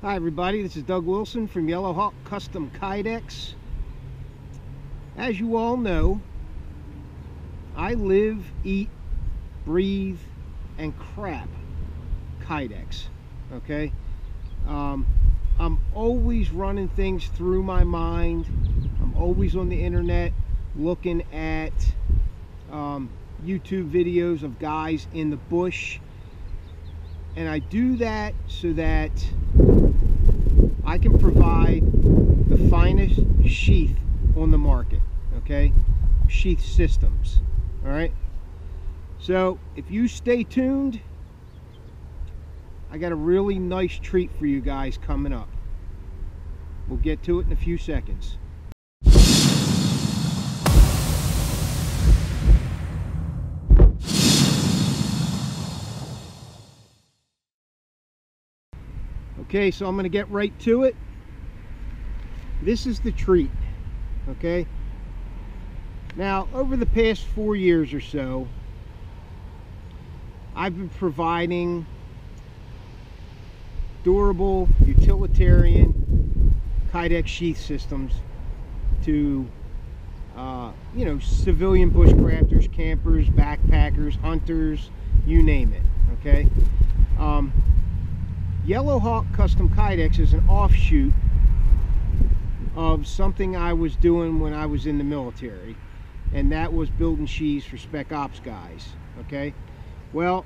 Hi everybody, this is Doug Wilson from YHCK Custom Kydex. As you all know, I live, eat, breathe, and crap Kydex, okay? I'm always running things through my mind. I'm always on the internet looking at YouTube videos of guys in the bush. And I do that so that I can provide the finest sheath on the market, okay? Sheath systems, all right? So if you stay tuned, I got a really nice treat for you guys coming up. We'll get to it in a few seconds. Okay, so I'm going to get right to it. This is the treat, okay? Now, over the past 4 years or so, I've been providing durable, utilitarian Kydex sheath systems to, you know, civilian bushcrafters, campers, backpackers, hunters, you name it, okay? YHCK Custom Kydex is an offshoot of something I was doing when I was in the military, and that was building sheaths for spec ops guys, okay? Well,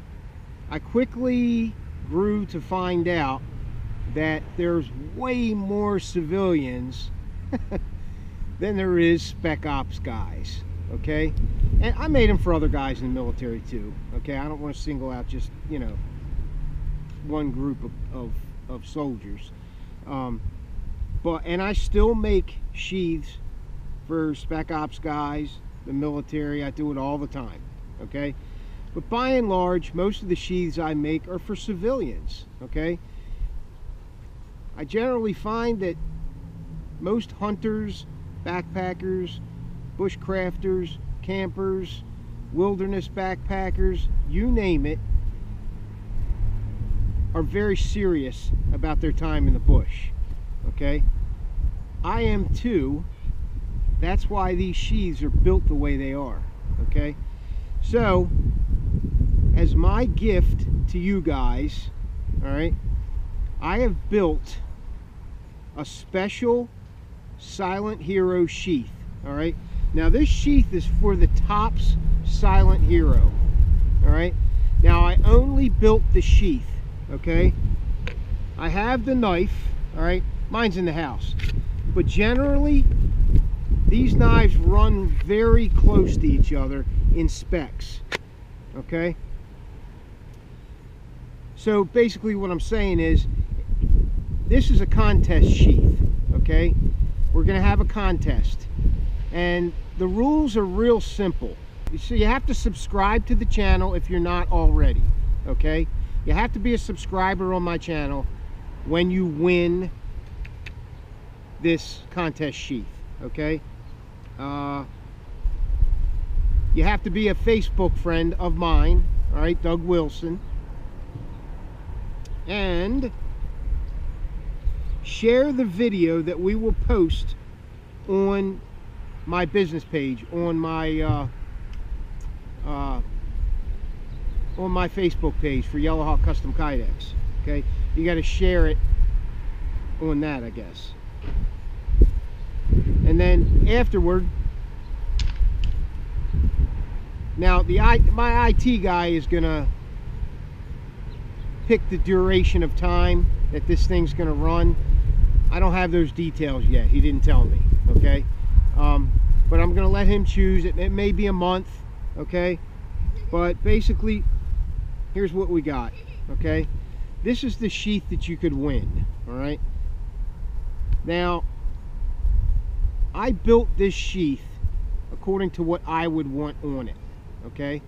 I quickly grew to find out that there's way more civilians than there is spec ops guys, okay? And I made them for other guys in the military too, okay? I don't want to single out just, you know, one group of soldiers, and I still make sheaths for spec ops guys, the military. I do it all the time, okay? But by and large, most of the sheaths I make are for civilians, okay? I generally find that most hunters, backpackers, bushcrafters, campers, wilderness backpackers, you name it, are very serious about their time in the bush, okay? I am too. That's why these sheaths are built the way they are, okay? So, as my gift to you guys, all right, I have built a special Silent Hero sheath, all right? Now, this sheath is for the Tops Silent Hero, all right? Now, I only built the sheath, okay? I have the knife, all right? Mine's in the house. But generally, these knives run very close to each other in specs, okay? So basically what I'm saying is, this is a contest sheath, okay? We're gonna have a contest. And the rules are real simple. So you have to subscribe to the channel if you're not already, okay? You have to be a subscriber on my channel when you win this contest sheath, okay? You have to be a Facebook friend of mine, all right, Doug Wilson. And share the video that we will post on my business page, on my Facebook page for YHCK Custom Kydex, okay? You got to share it on that, I guess. And then afterward, now my IT guy is gonna pick the duration of time that this thing's gonna run. I don't have those details yet. He didn't tell me, okay? But I'm gonna let him choose. It may be a month, okay? But basically, here's what we got, okay? This is the sheath that you could win, all right? Now, I built this sheath according to what I would want on it, okay?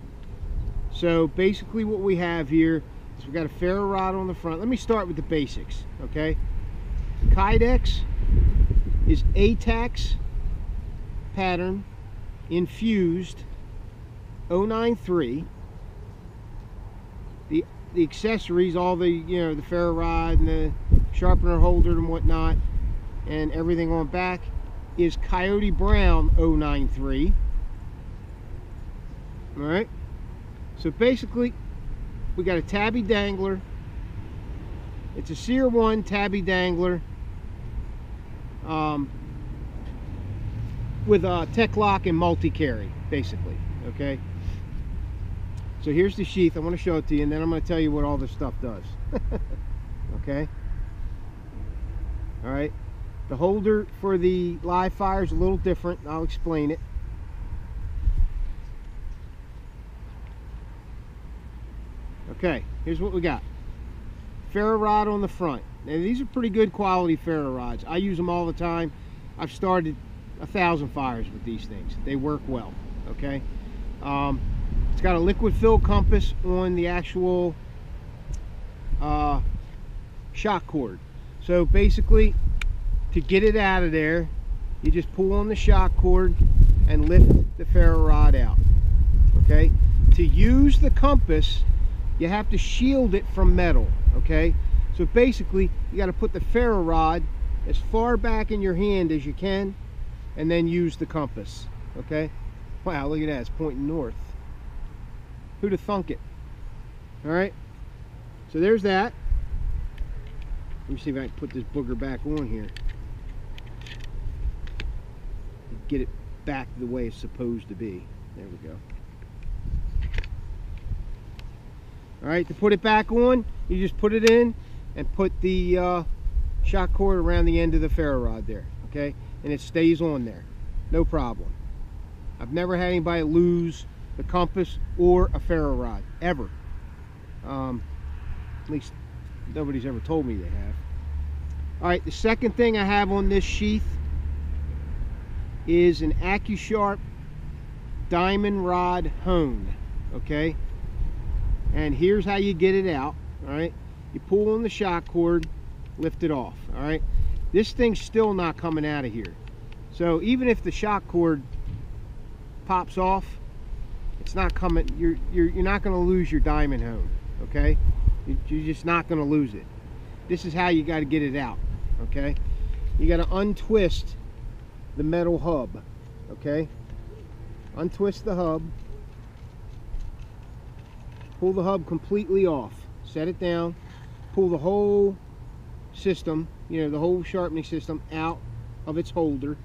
So basically what we have here is we got a ferro rod on the front. Let me start with the basics, okay? Kydex is ATAX pattern infused 093. The accessories, all the, you know, the ferro rod and the sharpener holder and whatnot, and everything on back is Coyote Brown 093. All right, so basically we got a tabby dangler. It's a Sear 1 tabby dangler with a tech lock and multi-carry, basically. Okay, so here's the sheath. I want to show it to you, and then I'm going to tell you what all this stuff does. Okay, all right, the holder for the live fire is a little different. I'll explain it. Okay, here's what we got. Ferro rod on the front. Now these are pretty good quality ferro rods. I use them all the time. I've started 1,000 fires with these things. They work well. Okay, it's got a liquid fill compass on the actual shock cord. So basically, to get it out of there, you just pull on the shock cord and lift the ferro rod out. Okay, to use the compass, you have to shield it from metal. Okay, so basically you got to put the ferro rod as far back in your hand as you can, and then use the compass. Okay, wow, look at that, it's pointing north. Who'd have thunk it? All right, so there's that. Let me see if I can put this booger back on here. Get it back the way it's supposed to be. There we go. All right, to put it back on, you just put it in and put the shock cord around the end of the ferro rod there. Okay, and it stays on there, no problem. I've never had anybody lose the compass or a ferro rod, ever. At least nobody's ever told me they have. All right, the second thing I have on this sheath is an AccuSharp diamond rod hone. Okay, and here's how you get it out. All right, you pull on the shock cord, lift it off. All right, this thing's still not coming out of here. So even if the shock cord pops off, it's not coming. You're not going to lose your diamond hone. Okay, you're just not going to lose it. This is how you got to get it out. Okay, you got to untwist the metal hub. Okay, untwist the hub, pull the hub completely off, set it down, pull the whole system, you know, the whole sharpening system out of its holder,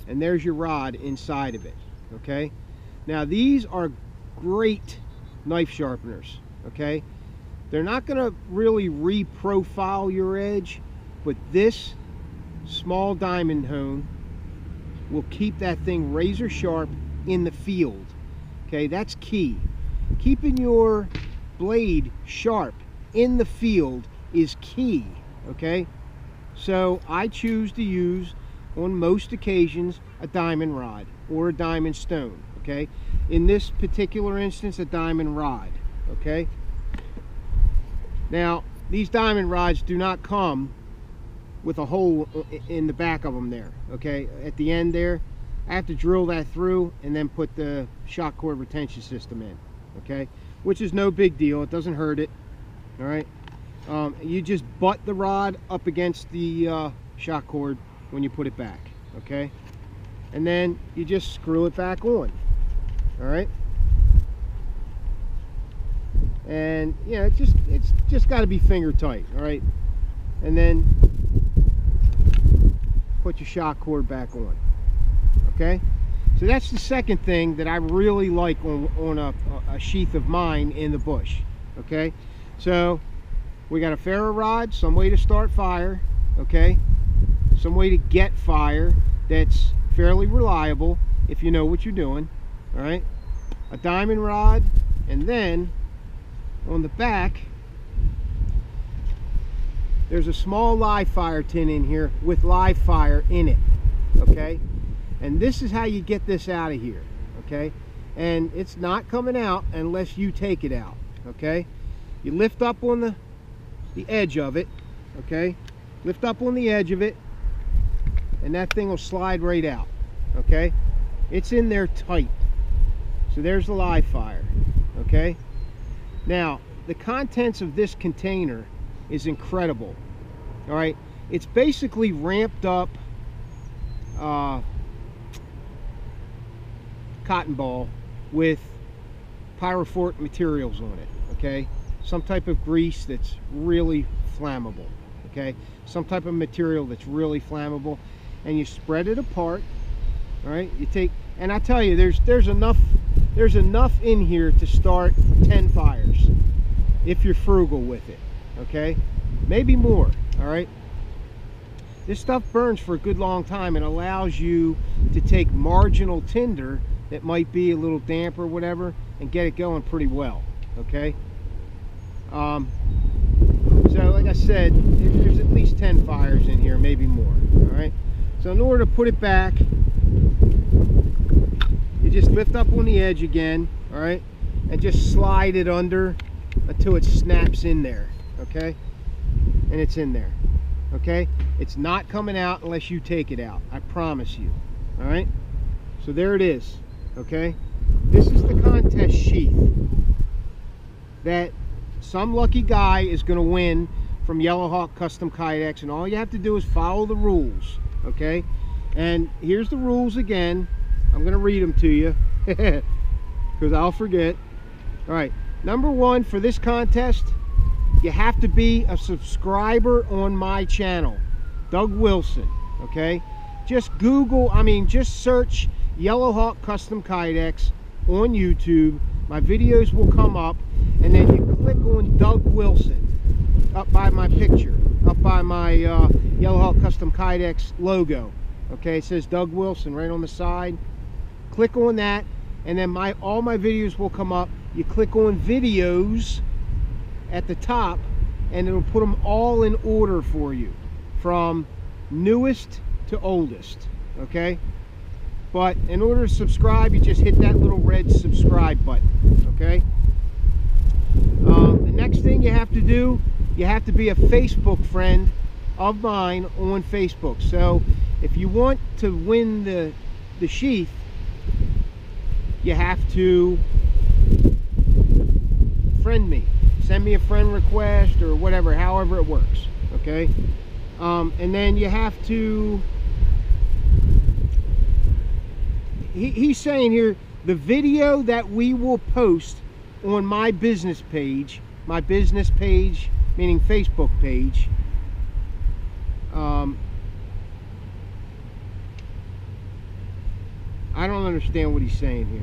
and there's your rod inside of it. Okay, now these are great knife sharpeners. Okay, they're not going to really re-profile your edge, but this small diamond hone will keep that thing razor sharp in the field. Okay, that's key. Keeping your blade sharp in the field is key. Okay, so I choose to use, on most occasions, a diamond rod or a diamond stone. Okay, in this particular instance, a diamond rod. Okay, now these diamond rods do not come with a hole in the back of them there. Okay, at the end there, I have to drill that through and then put the shock cord retention system in. Okay, which is no big deal, it doesn't hurt it. All right, you just butt the rod up against the shock cord when you put it back. Okay, and then you just screw it back on. All right, and yeah, it's just got to be finger tight. All right, and then put your shock cord back on. Okay, so that's the second thing that I really like on a sheath of mine in the bush. Okay, so we got a ferro rod, some way to start fire. Okay, some way to get fire that's fairly reliable if you know what you're doing. All right, a diamond rod, and then on the back there's a small live fire tin in here with live fire in it. Okay, and this is how you get this out of here. Okay, and it's not coming out unless you take it out. Okay, you lift up on the edge of it. Okay, lift up on the edge of it, and that thing will slide right out. Okay, it's in there tight. So there's the live fire. Okay, now the contents of this container is incredible. All right, it's basically ramped up cotton ball with pyrophoric materials on it. Okay, some type of grease that's really flammable. Okay, some type of material that's really flammable, and you spread it apart. All right, you take, and I tell you, there's enough in here to start 10 fires if you're frugal with it. Okay, maybe more. All right, this stuff burns for a good long time and allows you to take marginal tinder that might be a little damp or whatever and get it going pretty well. Okay, so like I said, there's at least 10 fires in here, maybe more. All right, so in order to put it back, you just lift up on the edge again, all right, and just slide it under until it snaps in there. Okay, and it's in there. Okay, it's not coming out unless you take it out, I promise you. All right, so there it is. Okay, this is the contest sheath that some lucky guy is going to win from Yellowhawk Custom Kydex, and all you have to do is follow the rules. Okay, and here's the rules again. I'm going to read them to you because I'll forget. All right, number one, for this contest, you have to be a subscriber on my channel, Doug Wilson. Okay, just just search Yellowhawk Custom Kydex on YouTube. My videos will come up, and then you click on Doug Wilson up by my picture, up by my Yellowhawk Custom Kydex logo. Okay, it says Doug Wilson right on the side. Click on that, and then all my videos will come up. You click on videos at the top, and it'll put them all in order for you from newest to oldest. Okay, but in order to subscribe, you just hit that little red subscribe button. Okay, the next thing you have to do, you have to be a Facebook friend of mine on Facebook. So if you want to win the sheath, you have to friend me, send me a friend request or whatever, however it works. Okay, and then you have to, he's saying here, the video that we will post on my business page meaning Facebook page, I don't understand what he's saying here.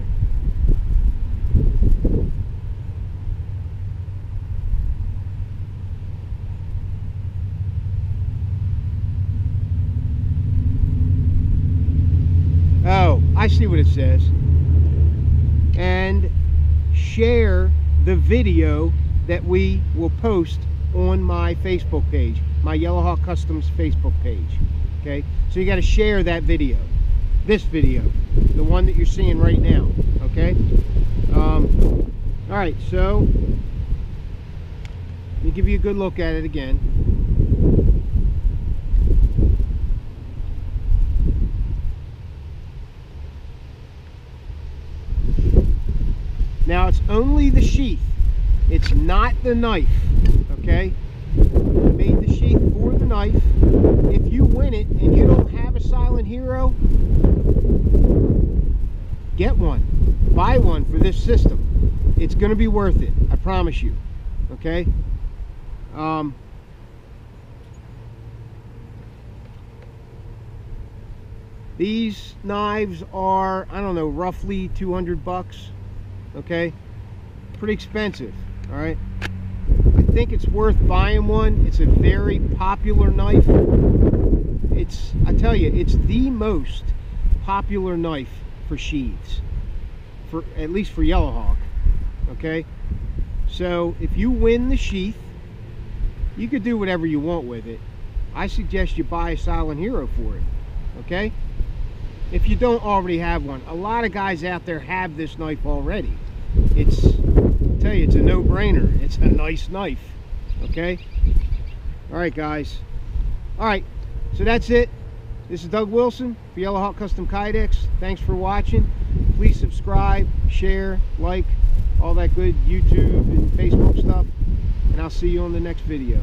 Oh, I see what it says. And share the video that we will post on my Facebook page, my Yellowhawk Customs Facebook page. Okay, so you got to share that video, this video, the one that you're seeing right now. Okay, all right, so let me give you a good look at it again. Now it's only the sheath, it's not the knife. Okay, I made the sheath for the knife. If you win it and you don't have a silent hero, get one, buy one for this system. It's going to be worth it, I promise you. Okay, these knives are, I don't know, roughly 200 bucks. Okay, pretty expensive. All right, I think it's worth buying one. It's a very popular knife. I tell you, it's the most popular knife for sheaths, at least for Yellowhawk. Okay, so if you win the sheath, you could do whatever you want with it. I suggest you buy a silent hero for it. Okay, if you don't already have one. A lot of guys out there have this knife already. I tell you, it's a no-brainer. It's a nice knife. Okay, all right guys, all right, so that's it. This is Doug Wilson for Yellowhawk Custom Kydex. Thanks for watching. Please subscribe, share, like, all that good YouTube and Facebook stuff, and I'll see you on the next video.